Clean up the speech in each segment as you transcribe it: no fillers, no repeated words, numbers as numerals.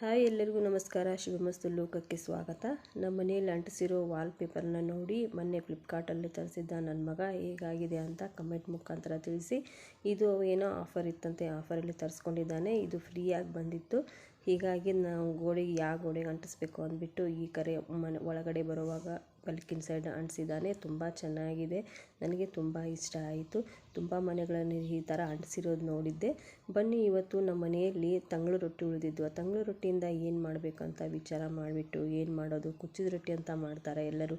Hi ಎಲ್ಲರಿಗೂ ನಮಸ್ಕಾರ. ಶುಭಮಸ್ತು ಲೋಕಕ್ಕೆ ಸ್ವಾಗತ. ನಮ್ಮ ಮನೆಯಲ್ಲಿ ಅಂಟಿಸಿರೋ ವಾಲ್ಪೇಪರ್ನ ನೋಡಿ ಮೊನ್ನೆ ಫ್ಲಿಪ್ಕಾರ್ಟಲ್ಲಿ ತರಿಸಿದ್ದ ನನ್ನ ಮಗ ಹೇಗಾಗಿದೆ ಅಂತ ಕಮೆಂಟ್ ಮುಖಾಂತರ ತಿಳಿಸಿ. ಇದು ಏನೋ ಆಫರ್ ಇತ್ತಂತೆ, ಆಫರಲ್ಲಿ ತರಿಸ್ಕೊಂಡಿದ್ದಾನೆ. ಇದು ಫ್ರೀಯಾಗಿ ಬಂದಿತ್ತು. ಹೀಗಾಗಿ ನಾವು ಯಾವ ಗೋಡೆಗೆ ಅಂಟಿಸ್ಬೇಕು ಅಂದ್ಬಿಟ್ಟು ಈ ಕರೆ ಒಳಗಡೆ ಬರುವಾಗ ಪಲ್ಕಿನ ಸೈಡ್ ಅಂಟಿಸಿದ್ದಾನೆ. ತುಂಬ ಚೆನ್ನಾಗಿದೆ, ನನಗೆ ತುಂಬ ಇಷ್ಟ ಆಯಿತು. ತುಂಬ ಮನೆಗಳಲ್ಲಿ ಈ ಥರ ಅಂಟಿಸಿರೋದು ನೋಡಿದ್ದೆ. ಬನ್ನಿ ಇವತ್ತು ನಮ್ಮ ಮನೆಯಲ್ಲಿ ತಂಗಳು ರೊಟ್ಟಿ ಉಳಿದಿದ್ದು. ಆ ತಂಗಳು ರೊಟ್ಟಿಯಿಂದ ಏನು ಮಾಡಬೇಕಂತ ವಿಚಾರ ಮಾಡಿಬಿಟ್ಟು ಏನು ಮಾಡೋದು, ಕುಚ್ಚಿದ ರೊಟ್ಟಿ ಅಂತ ಮಾಡ್ತಾರೆ ಎಲ್ಲರೂ,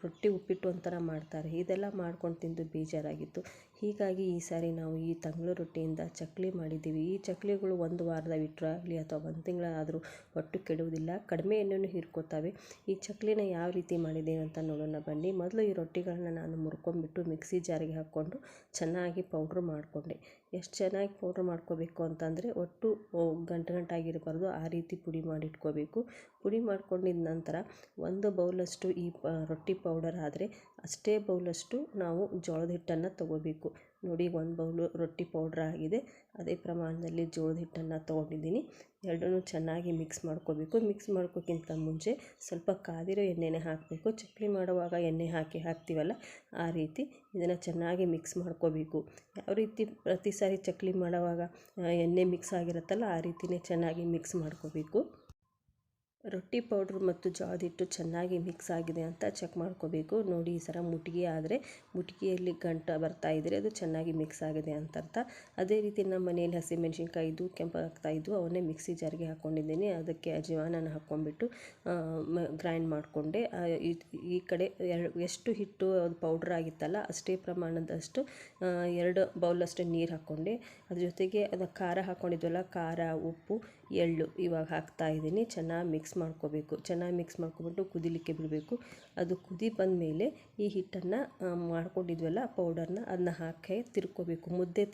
ರೊಟ್ಟಿ ಉಪ್ಪಿಟ್ಟು ಒಂಥರ ಮಾಡ್ತಾರೆ. ಇದೆಲ್ಲ ಮಾಡ್ಕೊಂಡು ತಿಂದು ಬೇಜಾರಾಗಿತ್ತು. ಹೀಗಾಗಿ ಈ ಸಾರಿ ನಾವು ಈ ತಂಗಳು ರೊಟ್ಟಿಯಿಂದ ಚಕ್ಲಿ ಮಾಡಿದ್ದೀವಿ. ಈ ಚಕ್ಲಿಗಳು ಒಂದು ವಾರದ ಬಿಟ್ಟರಾಗಲಿ ಅಥವಾ ಒಂದು ತಿಂಗಳಾದರೂ ಒಟ್ಟು ಕೆಡುವುದಿಲ್ಲ, ಕಡಿಮೆ ಎಣ್ಣೆನೂ ಹೀರ್ಕೋತವೆ. ಈ ಚಕ್ಲಿನ ಯಾವ ರೀತಿ ಮಾಡಿದ್ದೇನೆ ಅಂತ ನೋಡೋಣ ಬನ್ನಿ. ಮೊದಲು ಈ ರೊಟ್ಟಿಗಳನ್ನ ನಾನು ಮುರ್ಕೊಂಡ್ಬಿಟ್ಟು ಮಿಕ್ಸಿ ಜಾರಿಗೆ ಹಾಕ್ಕೊಂಡು ಚೆನ್ನಾಗಿ ಪೌಡ್ರ್ ಮಾಡಿಕೊಂಡೆ. ಎಷ್ಟು ಚೆನ್ನಾಗಿ ಪೌಡ್ರ್ ಮಾಡ್ಕೋಬೇಕು ಅಂತಂದರೆ ಒಟ್ಟು ಗಂಟಾಗಿರಬಾರ್ದು, ಆ ರೀತಿ ಪುಡಿ ಮಾಡಿಟ್ಕೋಬೇಕು. ಪುಡಿ ಮಾಡ್ಕೊಂಡಿದ ನಂತರ ಒಂದು ಬೌಲಷ್ಟು ಈ ರೊಟ್ಟಿ ಪೌಡರ್ ಆದರೆ ಅಷ್ಟೇ ಬೌಲಷ್ಟು ನಾವು ಜೋಳದ ಹಿಟ್ಟನ್ನು ತೊಗೋಬೇಕು. ನೋಡಿ, ಒಂದು ಬೌಲು ರೊಟ್ಟಿ ಪೌಡ್ರ್ ಆಗಿದೆ, ಅದೇ ಪ್ರಮಾಣದಲ್ಲಿ ಜೋಳದ ಹಿಟ್ಟನ್ನು ತೊಗೊಂಡಿದ್ದೀನಿ. ಎರಡನ್ನೂ ಚೆನ್ನಾಗಿ ಮಿಕ್ಸ್ ಮಾಡ್ಕೋಬೇಕು. ಮಿಕ್ಸ್ ಮಾಡ್ಕೋಕ್ಕಿಂತ ಮುಂಚೆ ಸ್ವಲ್ಪ ಕಾದಿರೋ ಎಣ್ಣೆನೇ ಹಾಕಬೇಕು. ಚಕ್ಲಿ ಮಾಡುವಾಗ ಎಣ್ಣೆ ಹಾಕ್ತೀವಲ್ಲ, ಆ ರೀತಿ ಇದನ್ನು ಚೆನ್ನಾಗಿ ಮಿಕ್ಸ್ ಮಾಡ್ಕೋಬೇಕು. ಯಾವ ರೀತಿ ಪ್ರತಿ ಸಾರಿ ಚಕ್ಲಿ ಮಾಡುವಾಗ ಎಣ್ಣೆ ಮಿಕ್ಸ್ ಆಗಿರುತ್ತಲ್ಲ, ಆ ರೀತಿಯೇ ಚೆನ್ನಾಗಿ ಮಿಕ್ಸ್ ಮಾಡ್ಕೋಬೇಕು. ರೊಟ್ಟಿ ಪೌಡ್ರ್ ಮತ್ತು ಜೋಳದ ಹಿಟ್ಟು ಚೆನ್ನಾಗಿ ಮಿಕ್ಸ್ ಆಗಿದೆ ಅಂತ ಚೆಕ್ ಮಾಡ್ಕೋಬೇಕು. ನೋಡಿ, ಈ ಥರ ಮುಟ್ಗಿಯಲ್ಲಿ ಗಂಟ ಬರ್ತಾ ಇದ್ದರೆ ಅದು ಚೆನ್ನಾಗಿ ಮಿಕ್ಸ್ ಆಗಿದೆ ಅಂತ ಅರ್ಥ. ಅದೇ ರೀತಿ ನಮ್ಮ ಮನೆಯಲ್ಲಿ ಹಸಿಮೆಣ್ಸಿನ್ಕಾಯಿದು ಕೆಂಪಾಗ್ತಾಯಿದ್ವು, ಅವನ್ನೇ ಮಿಕ್ಸಿ ಜಾರಿಗೆ ಹಾಕ್ಕೊಂಡಿದ್ದೀನಿ. ಅದಕ್ಕೆ ಅಜವಾನನ ಹಾಕ್ಕೊಂಡ್ಬಿಟ್ಟು ಗ್ರೈಂಡ್ ಮಾಡಿಕೊಂಡೆ. ಈ ಕಡೆ ಎಷ್ಟು ಹಿಟ್ಟು ಪೌಡ್ರ್ ಆಗಿತ್ತಲ್ಲ ಅಷ್ಟೇ ಪ್ರಮಾಣದಷ್ಟು 2 ಬೌಲಷ್ಟು ನೀರು ಹಾಕ್ಕೊಂಡೆ. ಅದ್ರ ಜೊತೆಗೆ ಅದು ಖಾರ ಹಾಕ್ಕೊಂಡಿದ್ವಲ್ಲ, ಖಾರ, ಉಪ್ಪು, ಎಳ್ಳು ಇವಾಗ ಹಾಕ್ತಾಯಿದ್ದೀನಿ. ಚೆನ್ನಾಗಿ ಮಿಕ್ಸ್ ಮಾಡ್ಕೋಬೇಕು. ಚೆನ್ನಾಗಿ ಮಿಕ್ಸ್ ಮಾಡ್ಕೊಬಿಟ್ಟು ಕುದಿಲಿಕ್ಕೆ ಬಿಡಬೇಕು. ಅದು ಕುದಿ ಬಂದ ಮೇಲೆ ಈ ಹಿಟ್ಟನ್ನು ಮಾಡ್ಕೊಂಡಿದ್ವಲ್ಲ ಪೌಡರ್ನ, ಅದನ್ನ ಹಾಕಿ ತಿರ್ಕೋಬೇಕು. ಮುದ್ದೆ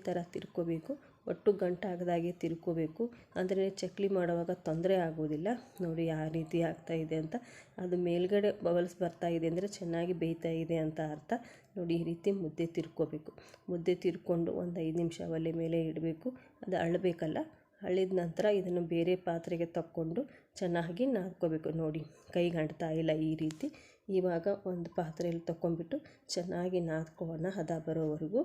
ಥರ ತಿರ್ಕೋಬೇಕು. ಒಟ್ಟು ಗಂಟಾಗದಾಗೆ ತಿರ್ಕೋಬೇಕು, ಅಂದರೆ ಚಕ್ಲಿ ಮಾಡುವಾಗ ತೊಂದರೆ ಆಗೋದಿಲ್ಲ. ನೋಡಿ ಯಾವ ರೀತಿ ಆಗ್ತಾಯಿದೆ ಅಂತ. ಅದು ಮೇಲ್ಗಡೆ ಬಬಲ್ಸ್ ಬರ್ತಾಯಿದೆ ಅಂದರೆ ಚೆನ್ನಾಗಿ ಬೇಯ್ತಾ ಇದೆ ಅಂತ ಅರ್ಥ. ನೋಡಿ, ಈ ರೀತಿ ಮುದ್ದೆ ತಿರ್ಕೋಬೇಕು. ಮುದ್ದೆ ತಿರ್ಕೊಂಡು ಒಂದು 5 ನಿಮಿಷ ಒಲೆ ಮೇಲೆ ಇಡಬೇಕು. ಅದು ಅಳ್ಳಬೇಕಲ್ಲ. ಅಳ್ಳಿದ ನಂತರ ಇದನ್ನು ಬೇರೆ ಪಾತ್ರೆಗೆ ತಕ್ಕೊಂಡು ಚೆನ್ನಾಗಿ ನಾದ್ಕೋಬೇಕು. ನೋಡಿ, ಕೈಗೆ ಅಂಟ್ತಾ ಇಲ್ಲ ಈ ರೀತಿ. ಇವಾಗ ಒಂದು ಪಾತ್ರೆಯಲ್ಲಿ ತಗೊಂಡ್ಬಿಟ್ಟು ಚೆನ್ನಾಗಿ ನಾದ್ಕೊಳ್ಳೋಣ ಹದ ಬರೋವರೆಗೂ.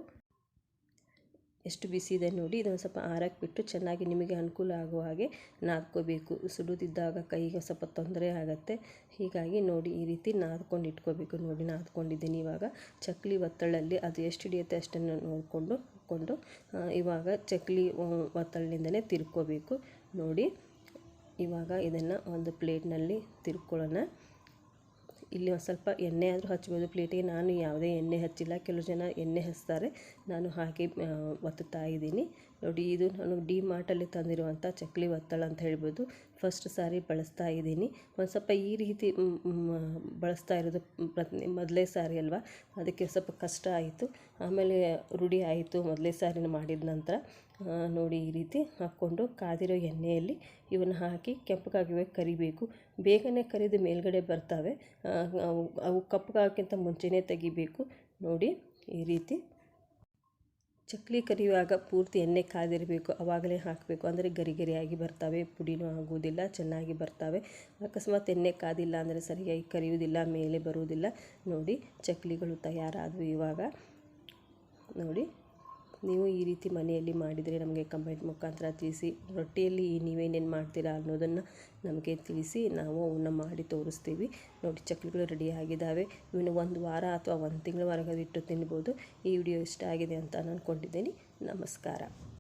ಎಷ್ಟು ಬಿಸಿ ಇದೆ ನೋಡಿ. ಇದನ್ನು ಸ್ವಲ್ಪ ಆರಕ್ಕೆ ಬಿಟ್ಟು ಚೆನ್ನಾಗಿ ನಿಮಗೆ ಅನುಕೂಲ ಆಗುವ ಹಾಗೆ ನಾದ್ಕೋಬೇಕು. ಸುಡುತ್ತಿದ್ದಾಗ ಕೈಗೆ ಸ್ವಲ್ಪ ತೊಂದರೆ ಆಗುತ್ತೆ. ಹೀಗಾಗಿ ನೋಡಿ, ಈ ರೀತಿ ನಾದ್ಕೊಂಡು ಇಟ್ಕೋಬೇಕು. ನೋಡಿ, ನಾದ್ಕೊಂಡಿದ್ದೀನಿ. ಇವಾಗ ಚಕ್ಲಿ ಒತ್ತಳಲ್ಲಿ ಅದು ಎಷ್ಟು ಹಿಡಿಯುತ್ತೆ ಅಷ್ಟನ್ನು ನೋಡಿಕೊಂಡು ಇವಾಗ ಚಕ್ಲಿ ಒತ್ತಳಿನಿಂದಲೇ ತಿರ್ಕೋಬೇಕು. ನೋಡಿ, ಇವಾಗ ಇದನ್ನು ಒಂದು ಪ್ಲೇಟ್ನಲ್ಲಿ ತಿರ್ಕೊಳ್ಳೋಣ. ಇಲ್ಲಿ ಒಂದು ಸ್ವಲ್ಪ ಎಣ್ಣೆ ಆದರೂ ಹಚ್ಬೋದು ಪ್ಲೇಟಿಗೆ. ನಾನು ಯಾವುದೇ ಎಣ್ಣೆ ಹಚ್ಚಿಲ್ಲ. ಕೆಲವು ಜನ ಎಣ್ಣೆ ಹಚ್ತಾರೆ, ನಾನು ಹಾಗೆ ಒತ್ತುತ್ತಾ ಇದ್ದೀನಿ. ನೋಡಿ, ಇದು ನಾನು ಡಿ-ಮಾರ್ಟಲ್ಲಿ ತಂದಿರುವಂಥ ಚಕ್ಲಿ ಒತ್ತಳ ಅಂತ ಹೇಳ್ಬೋದು. ಫಸ್ಟ್ ಸಾರಿ ಬಳಸ್ತಾ ಇದ್ದೀನಿ. ಒಂದು ಸ್ವಲ್ಪ ಈ ರೀತಿ ಬಳಸ್ತಾ ಇರೋದು ಮೊದಲೇ ಸಾರಿ ಅಲ್ವಾ, ಅದಕ್ಕೆ ಸ್ವಲ್ಪ ಕಷ್ಟ ಆಯಿತು. ಆಮೇಲೆ ರೂಢಿ ಆಯಿತು ಮೊದಲೇ ಸಾರಿನ ಮಾಡಿದ ನಂತರ. ನೋಡಿ, ಈ ರೀತಿ ಹಾಕ್ಕೊಂಡು ಕಾದಿರೋ ಎಣ್ಣೆಯಲ್ಲಿ ಇವನ್ನ ಹಾಕಿ ಕೆಂಪಗಾಗಿವೆ ಕರಿಬೇಕು. ಬೇಗನೆ ಕರಿದು ಮೇಲ್ಗಡೆ ಬರ್ತವೆ. ಅವು ಕಪ್ಪಗಾಗೋಕ್ಕಿಂತ ಮುಂಚೆನೇ ತೆಗಿಬೇಕು. ನೋಡಿ, ಈ ರೀತಿ ಚಕ್ಲಿ ಕರಿಯುವಾಗ ಪೂರ್ತಿ ಎಣ್ಣೆ ಕಾದಿರಬೇಕು, ಆವಾಗಲೇ ಹಾಕಬೇಕು. ಅಂದರೆ ಗರಿಯಾಗಿ ಬರ್ತವೆ, ಪುಡಿನೂ ಆಗೋದಿಲ್ಲ, ಚೆನ್ನಾಗಿ ಬರ್ತವೆ. ಅಕಸ್ಮಾತ್ ಎಣ್ಣೆ ಕಾದಿಲ್ಲ ಅಂದರೆ ಸರಿಯಾಗಿ ಕರಿಯುವುದಿಲ್ಲ, ಮೇಲೆ ಬರುವುದಿಲ್ಲ. ನೋಡಿ, ಚಕ್ಲಿಗಳು ತಯಾರಾದವು. ಇವಾಗ ನೋಡಿ, ನೀವು ಈ ರೀತಿ ಮನೆಯಲ್ಲಿ ಮಾಡಿದರೆ ನಮಗೆ ಕಮೆಂಟ್ ಮುಖಾಂತರ ತಿಳಿಸಿ. ರೊಟ್ಟಿಯಲ್ಲಿ ನೀವೇನೇನು ಮಾಡ್ತೀರಾ ಅನ್ನೋದನ್ನು ನಮಗೆ ತಿಳಿಸಿ, ನಾವು ಅವನ್ನ ಮಾಡಿ ತೋರಿಸ್ತೀವಿ. ನೋಡಿ, ಚಕ್ಲಿಗಳು ರೆಡಿ ಆಗಿದ್ದಾವೆ. ಇನ್ನು 1 ವಾರ ಅಥವಾ 1 ತಿಂಗಳವರೆಗೆ ಇಟ್ಟು ತಿನ್ಬೋದು. ಈ ವಿಡಿಯೋ ಇಷ್ಟ ಆಗಿದೆ ಅಂತ ನಾನು ಅಂದ್ಕೊಂಡಿದ್ದೀನಿ. ನಮಸ್ಕಾರ.